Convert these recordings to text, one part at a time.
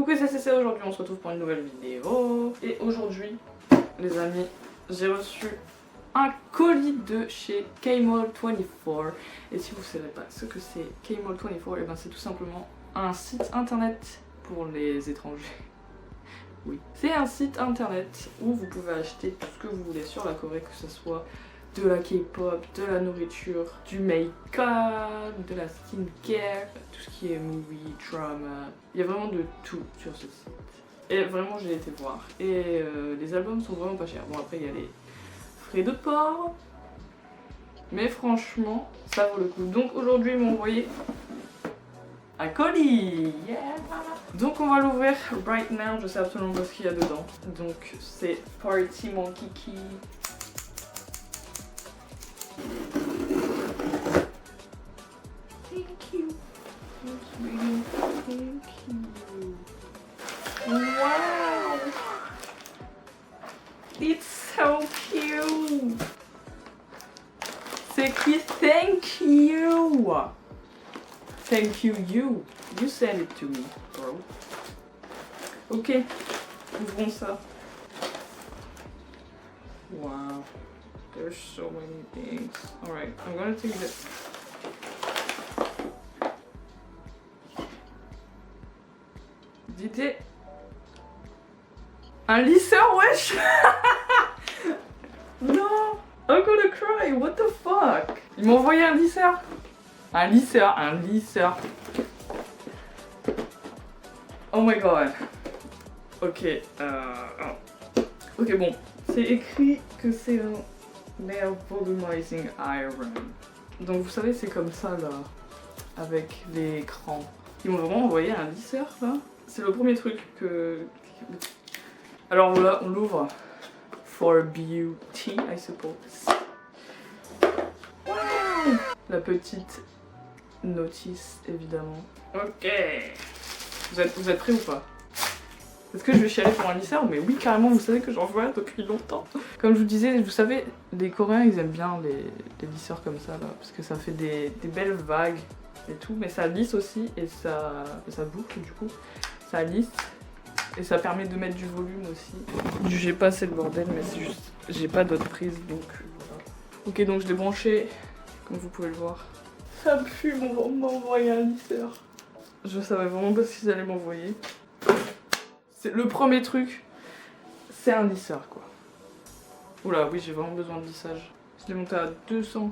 Coucou, c'est CC, aujourd'hui on se retrouve pour une nouvelle vidéo. Et aujourd'hui, les amis, j'ai reçu un colis de chez Kmall24. Et si vous ne savez pas ce que c'est Kmall24, et ben c'est tout simplement un site internet pour les étrangers. Oui. C'est un site internet où vous pouvez acheter tout ce que vous voulez sur la Corée, que ce soit de la K-pop, de la nourriture, du make-up, de la skincare, tout ce qui est movie, drama. Il y a vraiment de tout sur ce site. Et vraiment, j'ai été voir. Et les albums sont vraiment pas chers. Bon, après, il y a les frais de port. Mais franchement, ça vaut le coup. Donc aujourd'hui, ils m'ont envoyé un colis. Yeah. Donc on va l'ouvrir right now. Je sais absolument pas ce qu'il y a dedans. Donc c'est Party Monkey Key. Thank you. Thank you. Wow. It's so cute. C'est écrit thank you. Thank you, you. You send it to me, bro. Ok, ouvrons ça. Wow, there's so many things. Alright, I'm gonna take this. Dites un lisseur, wesh. Non, I'm gonna cry, what the fuck. Ils m'ont envoyé un lisseur. Un lisseur. Oh my god. Ok, ok, bon. C'est écrit que c'est un nail volumizing iron. Donc vous savez, c'est comme ça là, avec l'écran. Ils m'ont vraiment envoyé un lisseur là. C'est le premier truc que... Alors voilà, on l'ouvre. For beauty, I suppose. Wow. La petite notice, évidemment. Ok. Vous êtes prêts ou pas? Est-ce que je vais chialer pour un lisseur? Mais oui, carrément, vous savez que j'en vois depuis longtemps. Comme je vous disais, vous savez, les Coréens, ils aiment bien les lisseurs comme ça, là. Parce que ça fait des belles vagues et tout. Mais ça lisse aussi et ça boucle, du coup. Ça lisse. Et ça permet de mettre du volume aussi. J'ai pas assez le bordel, mais c'est juste... J'ai pas d'autres prises, donc voilà. Ok, donc je l'ai branché, comme vous pouvez le voir. Ça pue, on m'envoyer un lisseur. Je savais vraiment pas ce qu'ils allaient m'envoyer. C'est le premier truc, c'est un lisseur quoi. Oula, oui, j'ai vraiment besoin de lissage. Je l'ai monté à 200.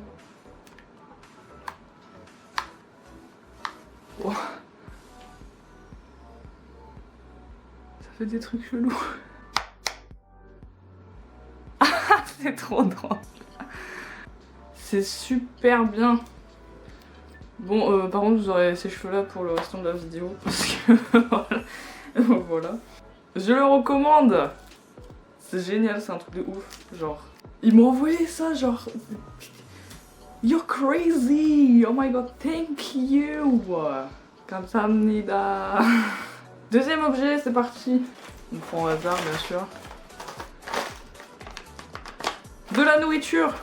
Wow. Ça fait des trucs chelous. Ah, c'est trop drôle. C'est super bien. Bon, par contre, vous aurez ces cheveux là pour le restant de la vidéo. Parce que voilà. Je le recommande. C'est génial, c'est un truc de ouf. Genre, ils m'ont envoyé ça, genre... You're crazy! Oh my god, thank you! 감사합니다. Deuxième objet, c'est parti. On prend au hasard, bien sûr. De la nourriture.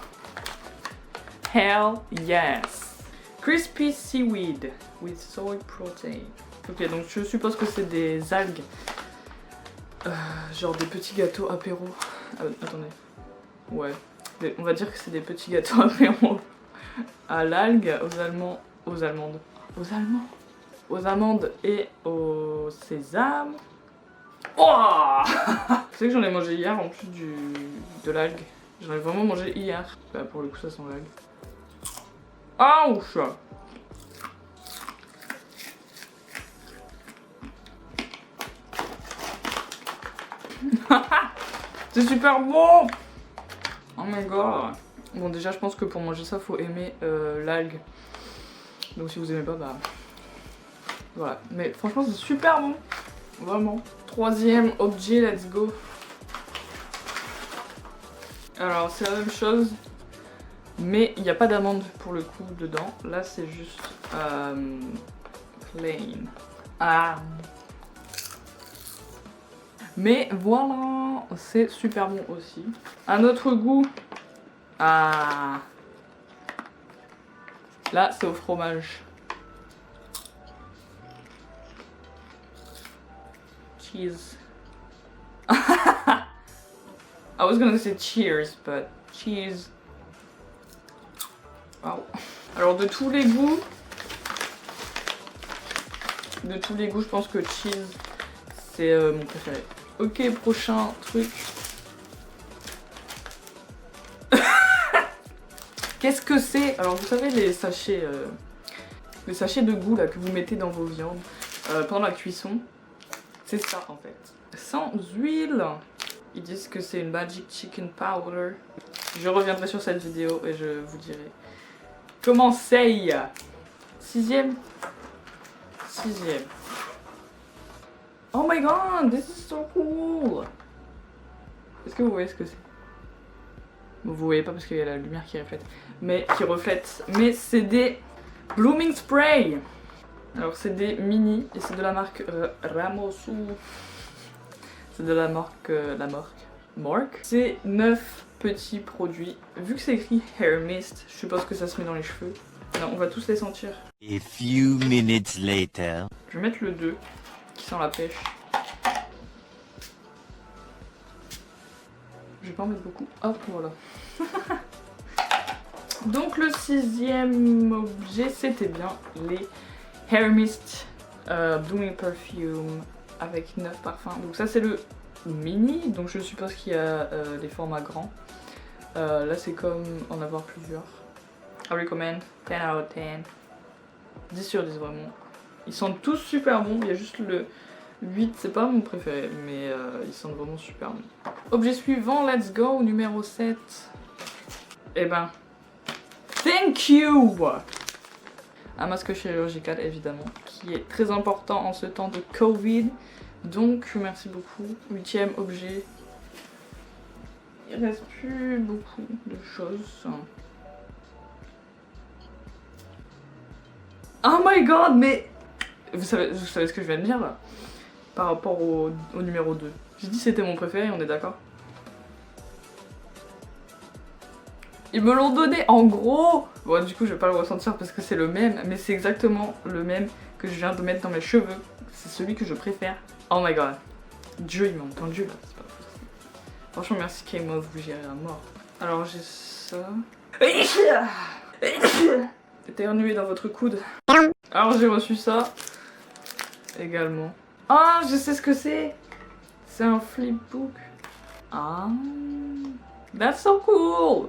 Hell yes! Crispy seaweed with soy protein. Ok, donc je suppose que c'est des algues. Genre des petits gâteaux apéro. Attendez. Ouais. On va dire que c'est des petits gâteaux apéro. À l'algue, aux amandes et au sésame. Oh. Tu sais que j'en ai mangé hier en plus de l'algue. J'en ai vraiment mangé hier. Bah pour le coup ça sent l'algue. Ouch. C'est super bon. Oh my god. Bon déjà je pense que pour manger ça faut aimer l'algue. Donc si vous aimez pas bah voilà. Mais franchement c'est super bon. Vraiment. Troisième objet, let's go. Alors c'est la même chose. Mais il n'y a pas d'amande pour le coup dedans. Là c'est juste plain. Mais voilà, c'est super bon aussi. Un autre goût. Là, c'est au fromage. cheese. I was gonna say cheers, but cheese. Wow. Alors de tous les goûts, je pense que cheese c'est mon préféré. Ok, prochain truc. Qu'est-ce que c'est? Alors vous savez les sachets de goût là que vous mettez dans vos viandes pendant la cuisson. C'est ça en fait. Sans huile. Ils disent que c'est une Magic Chicken Powder. Je reviendrai sur cette vidéo et je vous dirai comment c'est. Sixième. Oh my god, this is so cool. Est-ce que vous voyez ce que c'est? Vous voyez pas parce qu'il y a la lumière qui reflète. Mais c'est des Blooming Spray. Alors c'est des mini et c'est de la marque Ramosu. C'est de la marque Mork. C'est 9 petits produits. Vu que c'est écrit Hair Mist, je suppose que ça se met dans les cheveux. Non, on va tous les sentir. A few minutes later. Je vais mettre le 2 qui sent la pêche. Je vais pas en mettre beaucoup. Hop, voilà. Donc le 6e objet, c'était bien les Hair Mist Blooming Perfume avec 9 parfums. Donc ça c'est le mini, donc je suppose qu'il y a des formats grands. Là c'est comme en avoir plusieurs. I recommend, 10 out of 10. 10 sur 10 vraiment. Ils sentent tous super bons, il y a juste le 8, c'est pas mon préféré, mais ils sentent vraiment super bons. Objet suivant, let's go, numéro 7. Eh ben, thank you! Un masque chirurgical évidemment, qui est très important en ce temps de Covid. Donc merci beaucoup. 8e objet. Il reste plus beaucoup de choses. Oh my god, mais vous savez ce que je viens de dire là? Par rapport au numéro 2. J'ai dit c'était mon préféré, on est d'accord? Ils me l'ont donné en gros. Bon du coup je vais pas le ressentir parce que c'est le même, mais c'est exactement le même que je viens de mettre dans mes cheveux. C'est celui que je préfère. Oh my god. Dieu il m'a entendu là, c'est pas possible. Franchement merci K-Move, vous gérez à mort. Alors j'ai ça. Éternuer dans votre coude. Alors j'ai reçu ça également. Ah, je sais ce que c'est. C'est un flipbook. Ah, that's so cool.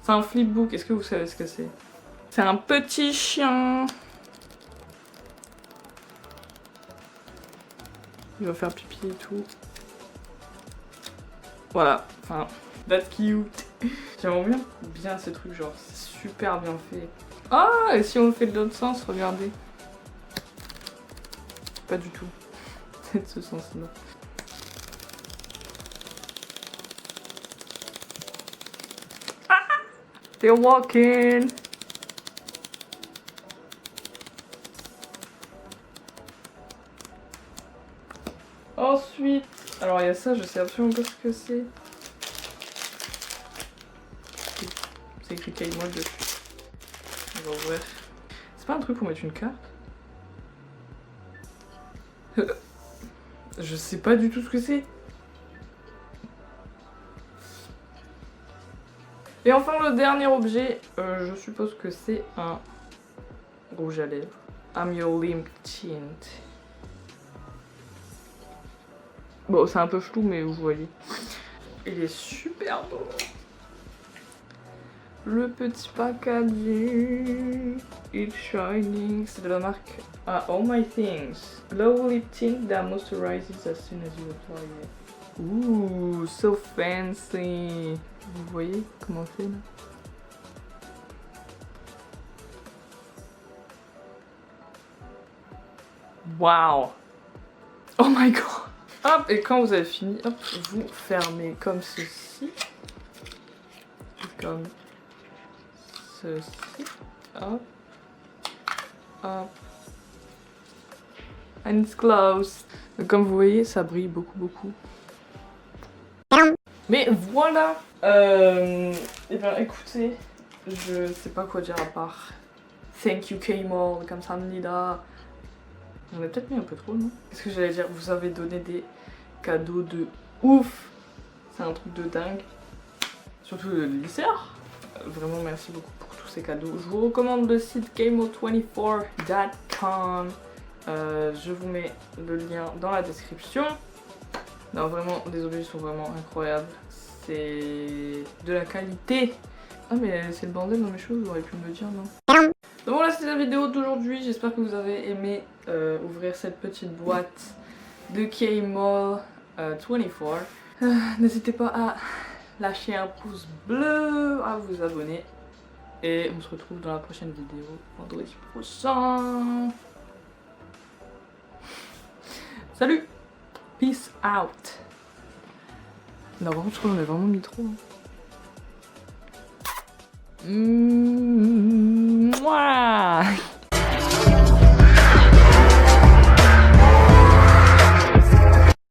C'est un flipbook. Est-ce que vous savez ce que c'est? C'est un petit chien. Il va faire pipi et tout. Voilà. Enfin, that's cute. J'aimerais bien ces trucs, genre, c'est super bien fait. Ah, et si on le fait de l'autre sens, regardez. Pas du tout. C'est de ce sens-là. Ah, they're walking. Ensuite, alors il y a ça, je sais absolument pas ce que c'est. C'est écrit K-Mode dessus. On va ouvrir. C'est pas un truc pour mettre une carte? Je sais pas du tout ce que c'est. Et enfin le dernier objet, je suppose que c'est un rouge à lèvres. I'm your lip tint. Bon c'est un peu flou mais vous voyez. Il est super beau. Le petit packaging, it's shining, c'est de la marque All My Things. Glow Lip Tint that moisturizes as soon as you apply it. Ooh, so fancy. Vous voyez comment c'est là? Wow. Oh my god. Hop, et quand vous avez fini, hop, vous fermez comme ceci. Comme ceci, hop, hop, and it's closed. Donc, comme vous voyez, ça brille beaucoup. Mais voilà. Et bien écoutez, je sais pas quoi dire à part thank you K-Mall, comme ça Nida. J'en ai peut-être mis un peu trop, non? Qu'est-ce que j'allais dire? Vous avez donné des cadeau de ouf. C'est un truc de dingue. Surtout le lycéaire. Vraiment merci beaucoup pour tous ces cadeaux. Je vous recommande le site kmo24.com. Je vous mets le lien dans la description. Non, vraiment, les objets sont vraiment incroyables. C'est de la qualité. Ah mais c'est le bordel dans mes choses, vous auriez pu me le dire, non? Donc voilà, c'était la vidéo d'aujourd'hui. J'espère que vous avez aimé ouvrir cette petite boîte de Kmall 24. N'hésitez pas à lâcher un pouce bleu, à vous abonner. Et on se retrouve dans la prochaine vidéo vendredi prochain. Salut! Peace out! Non, par contre, je crois qu'on a vraiment mis trop. Hein.